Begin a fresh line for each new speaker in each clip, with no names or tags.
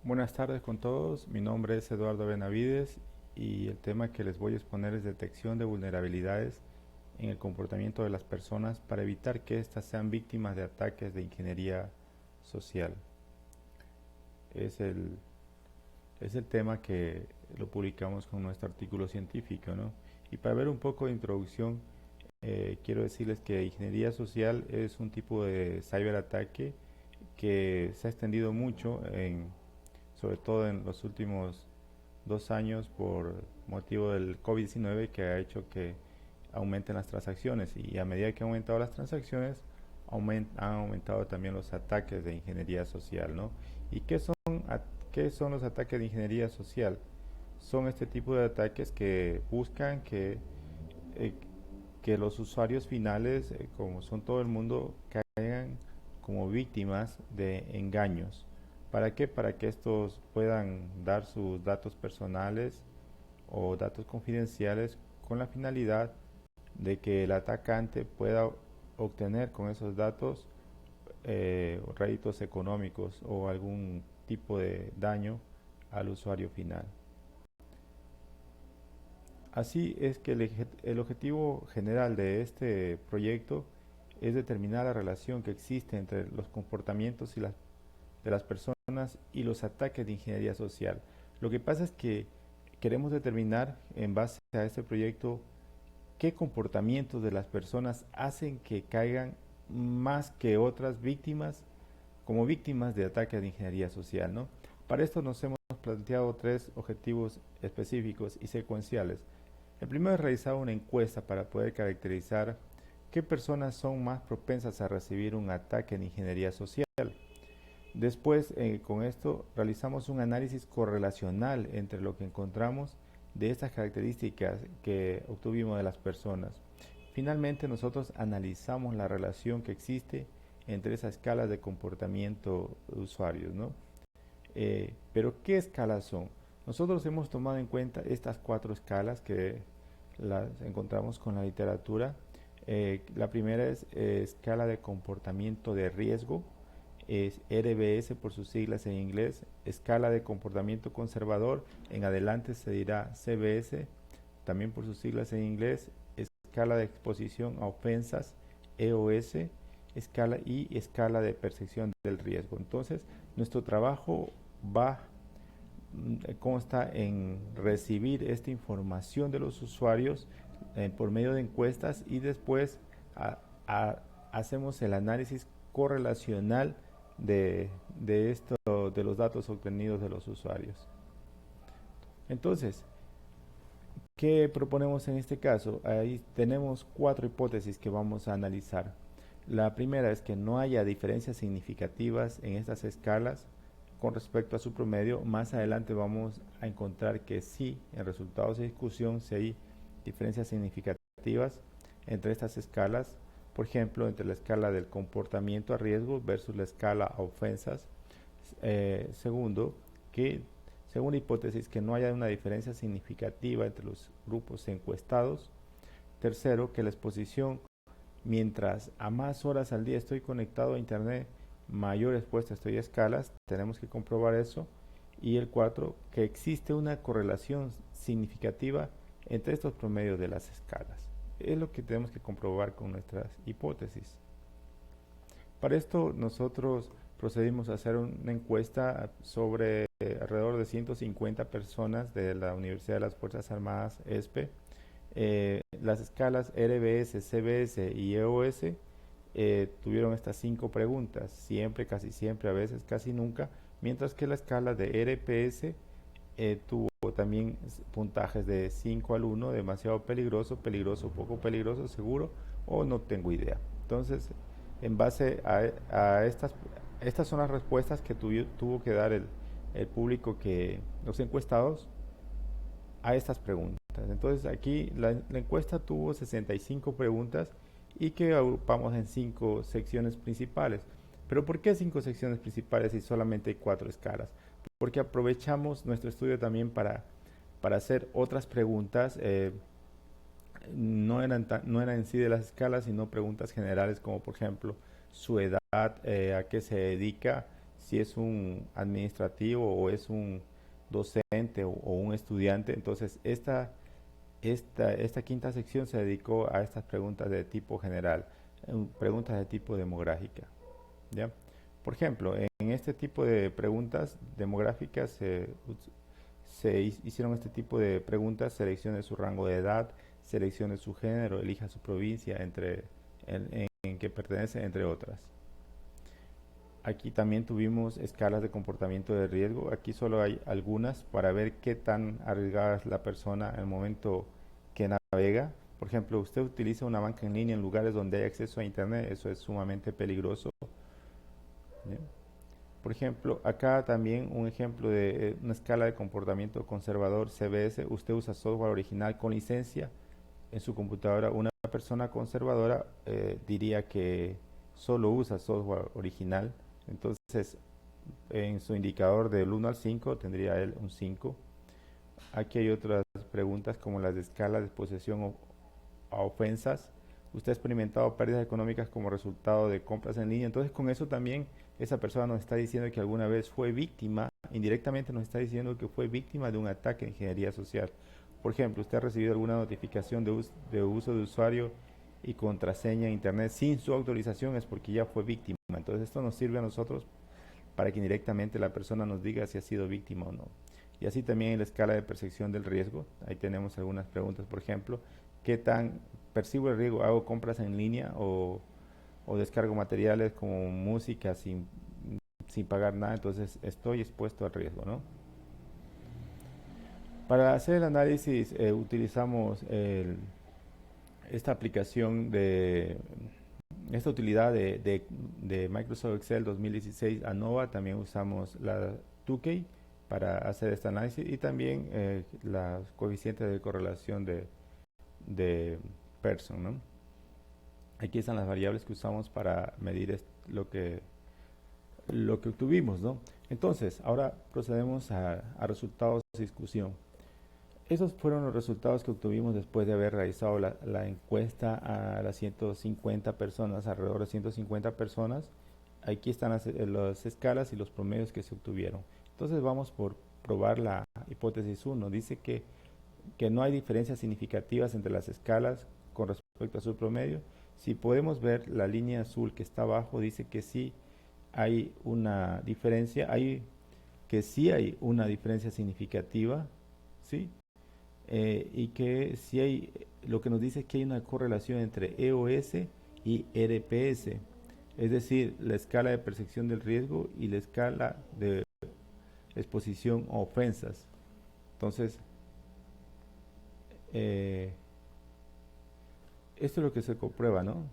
Buenas tardes con todos, mi nombre es Eduardo Benavides y el tema que les voy a exponer es detección de vulnerabilidades en el comportamiento de las personas para evitar que éstas sean víctimas de ataques de ingeniería social. Es el, es el tema que lo publicamos con nuestro artículo científico, ¿no? Y para ver un poco de introducción, quiero decirles que ingeniería social es un tipo de ciberataque que se ha extendido mucho sobre todo en los últimos 2 años por motivo del COVID-19 que ha hecho que aumenten las transacciones y a medida que han aumentado las transacciones han aumentado también los ataques de ingeniería social, ¿no? ¿Y qué son los ataques de ingeniería social? Son este tipo de ataques que buscan eh, que los usuarios finales, como son todo el mundo, caigan como víctimas de engaños. ¿Para qué? Para que estos puedan dar sus datos personales o datos confidenciales con la finalidad de que el atacante pueda obtener con esos datos réditos económicos o algún tipo de daño al usuario final. Así es que el objetivo general de este proyecto es determinar la relación que existe entre los comportamientos de las personas y los ataques de ingeniería social. Lo que pasa es que queremos determinar en base a este proyecto qué comportamientos de las personas hacen que caigan más que otras víctimas como víctimas de ataques de ingeniería social, ¿no? Para esto nos hemos planteado tres objetivos específicos y secuenciales. El primero es realizar una encuesta para poder caracterizar qué personas son más propensas a recibir un ataque en ingeniería social. Después, con esto, realizamos un análisis correlacional entre lo que encontramos de estas características que obtuvimos de las personas. Finalmente, nosotros analizamos la relación que existe entre esas escalas de comportamiento de usuarios, ¿no? Pero, ¿qué escalas son? Nosotros hemos tomado en cuenta estas cuatro escalas que las encontramos con la literatura. La primera es escala de comportamiento de riesgo, es RBS por sus siglas en inglés, escala de comportamiento conservador, en adelante se dirá CBS, también por sus siglas en inglés, escala de exposición a ofensas, EOS, escala de percepción del riesgo. Entonces, nuestro trabajo va consta en recibir esta información de los usuarios por medio de encuestas y después a, a, hacemos el análisis correlacional de esto, de los datos obtenidos de los usuarios. Entonces, ¿qué proponemos en este caso? Ahí tenemos cuatro hipótesis que vamos a analizar. La primera es que no haya diferencias significativas en estas escalas con respecto a su promedio. Más adelante vamos a encontrar que sí, en resultados de discusión, sí hay diferencias significativas entre estas escalas. Por ejemplo, entre la escala del comportamiento a riesgo versus la escala a ofensas. Segundo, que según la hipótesis que no haya una diferencia significativa entre los grupos encuestados. Tercero, que la exposición, mientras a más horas al día estoy conectado a internet, mayor expuesta estoy a escalas, tenemos que comprobar eso. Y el cuatro, que existe una correlación significativa entre estos promedios de las escalas. Es lo que tenemos que comprobar con nuestras hipótesis. Para esto nosotros procedimos a hacer una encuesta sobre alrededor de 150 personas de la Universidad de las Fuerzas Armadas, ESPE. Las escalas RBS, CBS y EOS tuvieron estas 5 preguntas, siempre, casi siempre, a veces, casi nunca, mientras que la escala de RPS tuvo también puntajes de 5 al 1, demasiado peligroso, peligroso, poco peligroso, seguro o no tengo idea. Entonces, en base a estas son las respuestas que tuvo que dar el público, los encuestados, a estas preguntas. Entonces, aquí la encuesta tuvo 65 preguntas y que agrupamos en 5 secciones principales. Pero ¿por qué 5 secciones principales y solamente hay 4 escalas? Porque aprovechamos nuestro estudio también para hacer otras preguntas. No eran en sí de las escalas, sino preguntas generales como por ejemplo su edad, a qué se dedica, si es un administrativo o es un docente o un estudiante. Entonces, esta quinta sección se dedicó a estas preguntas de tipo general, preguntas de tipo demográfica, ¿ya? Por ejemplo, en este tipo de preguntas demográficas hicieron este tipo de preguntas: seleccione su rango de edad, seleccione su género, elija su provincia en que pertenece, entre otras. Aquí también tuvimos escalas de comportamiento de riesgo. Aquí solo hay algunas para ver qué tan arriesgada es la persona en el momento que navega. Por ejemplo, usted utiliza una banca en línea en lugares donde hay acceso a internet, eso es sumamente peligroso. ¿Ya? Por ejemplo, acá también un ejemplo de una escala de comportamiento conservador CBS. Usted usa software original con licencia en su computadora. Una persona conservadora diría que solo usa software original. Entonces, en su indicador del 1 al 5 tendría él un 5. Aquí hay otras preguntas como las de escala de exposición a ofensas. Usted ha experimentado pérdidas económicas como resultado de compras en línea. Entonces, con eso también esa persona nos está diciendo que alguna vez fue víctima, indirectamente nos está diciendo que fue víctima de un ataque de ingeniería social. Por ejemplo, usted ha recibido alguna notificación de uso de usuario y contraseña en internet sin su autorización, es porque ya fue víctima. Entonces, esto nos sirve a nosotros para que indirectamente la persona nos diga si ha sido víctima o no. Y así también en la escala de percepción del riesgo. Ahí tenemos algunas preguntas, por ejemplo: ¿qué tan percibo el riesgo? ¿Hago compras en línea o descargo materiales como música sin pagar nada? Entonces estoy expuesto al riesgo, ¿no? Para hacer el análisis utilizamos esta aplicación esta utilidad de Microsoft Excel 2016 ANOVA. También usamos la 2K para hacer este análisis, y también los coeficientes de correlación de Pearson, ¿no? Aquí están las variables que usamos para medir lo que obtuvimos, ¿no? Entonces, ahora procedemos a resultados de discusión. Esos fueron los resultados que obtuvimos después de haber realizado la encuesta a las 150 personas, alrededor de 150 personas. Aquí están las escalas y los promedios que se obtuvieron. Entonces vamos por probar la hipótesis 1. Dice que no hay diferencias significativas entre las escalas con respecto a su promedio. Si podemos ver la línea azul que está abajo, dice que sí hay una diferencia, que sí hay una diferencia significativa, ¿sí? Y que si hay, lo que nos dice es que hay una correlación entre EOS y RPS, es decir, la escala de percepción del riesgo y la escala de exposición a ofensas. Entonces, eh, esto es lo que se comprueba, ¿no?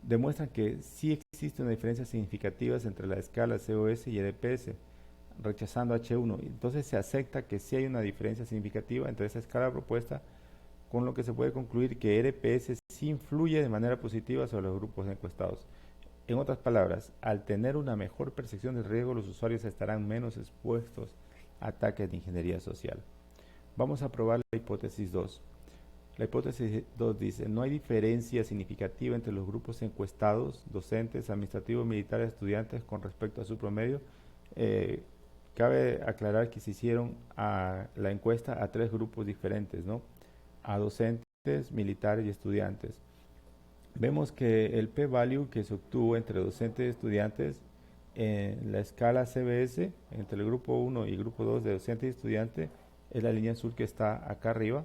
Demuestran que sí existe una diferencia significativa entre la escala COS y RPS, rechazando H1. Entonces se acepta que sí hay una diferencia significativa entre esa escala propuesta, con lo que se puede concluir que RPS sí influye de manera positiva sobre los grupos encuestados. En otras palabras, al tener una mejor percepción del riesgo, los usuarios estarán menos expuestos a ataques de ingeniería social. Vamos a probar la hipótesis 2. La hipótesis 2 dice: no hay diferencia significativa entre los grupos encuestados, docentes, administrativos, militares, estudiantes, con respecto a su promedio. Eh, Cabe aclarar que se hicieron la encuesta a tres grupos diferentes, ¿no? A docentes, militares y estudiantes. Vemos que el p-value que se obtuvo entre docentes y estudiantes en la escala CBS, entre el grupo 1 y el grupo 2 de docentes y estudiantes, es la línea azul que está acá arriba,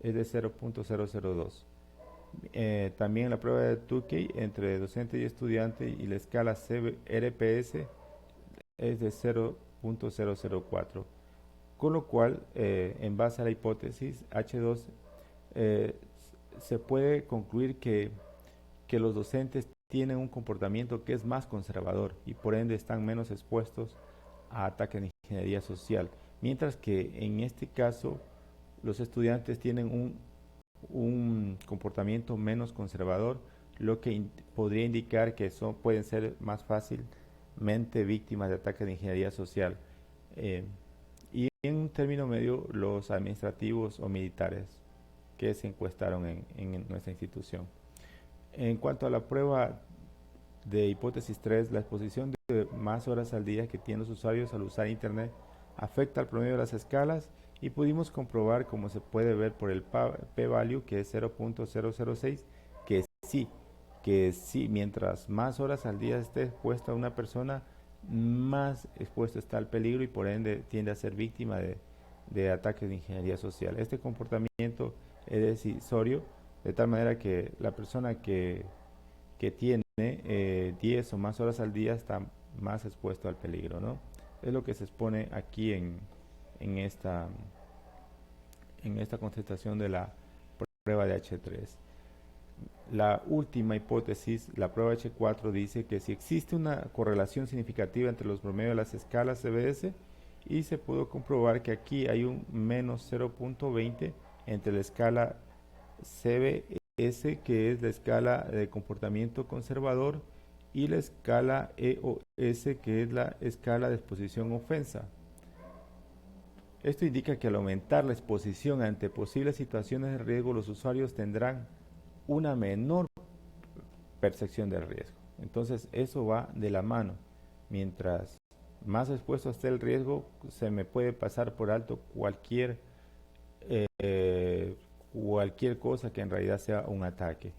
es de 0.002. También la prueba de Tukey entre docente y estudiante y la escala RPS es de 0.004. Con lo cual, en base a la hipótesis H2, eh, se puede concluir que los docentes tienen un comportamiento que es más conservador y por ende están menos expuestos a ataques de ingeniería social, mientras que en este caso los estudiantes tienen un comportamiento menos conservador, lo que podría indicar que pueden ser más fácilmente víctimas de ataques de ingeniería social. Eh, y en un término medio, los administrativos o militares que se encuestaron en nuestra institución. En cuanto a la prueba de hipótesis 3, la exposición de más horas al día que tienen los usuarios al usar Internet afecta al promedio de las escalas y pudimos comprobar, como se puede ver por el p-value, que es 0.006, que sí, mientras más horas al día esté expuesta una persona, más expuesto está al peligro y por ende tiende a ser víctima de ataques de ingeniería social. Este comportamiento es decisorio, de tal manera que la persona que tiene 10 o más horas al día está más expuesto al peligro, ¿no? Es lo que se expone aquí en esta, en esta contestación de la prueba de H3. La última hipótesis, la prueba H4, dice que si existe una correlación significativa entre los promedios de las escalas CBS y se pudo comprobar que aquí hay un menos 0.20 entre la escala CBS, que es la escala de comportamiento conservador, y la escala EOS, que es la escala de exposición ofensa. Esto indica que al aumentar la exposición ante posibles situaciones de riesgo, los usuarios tendrán una menor percepción del riesgo. Entonces eso va de la mano. Mientras más expuesto esté el riesgo, se me puede pasar por alto cualquier cosa que en realidad sea un ataque.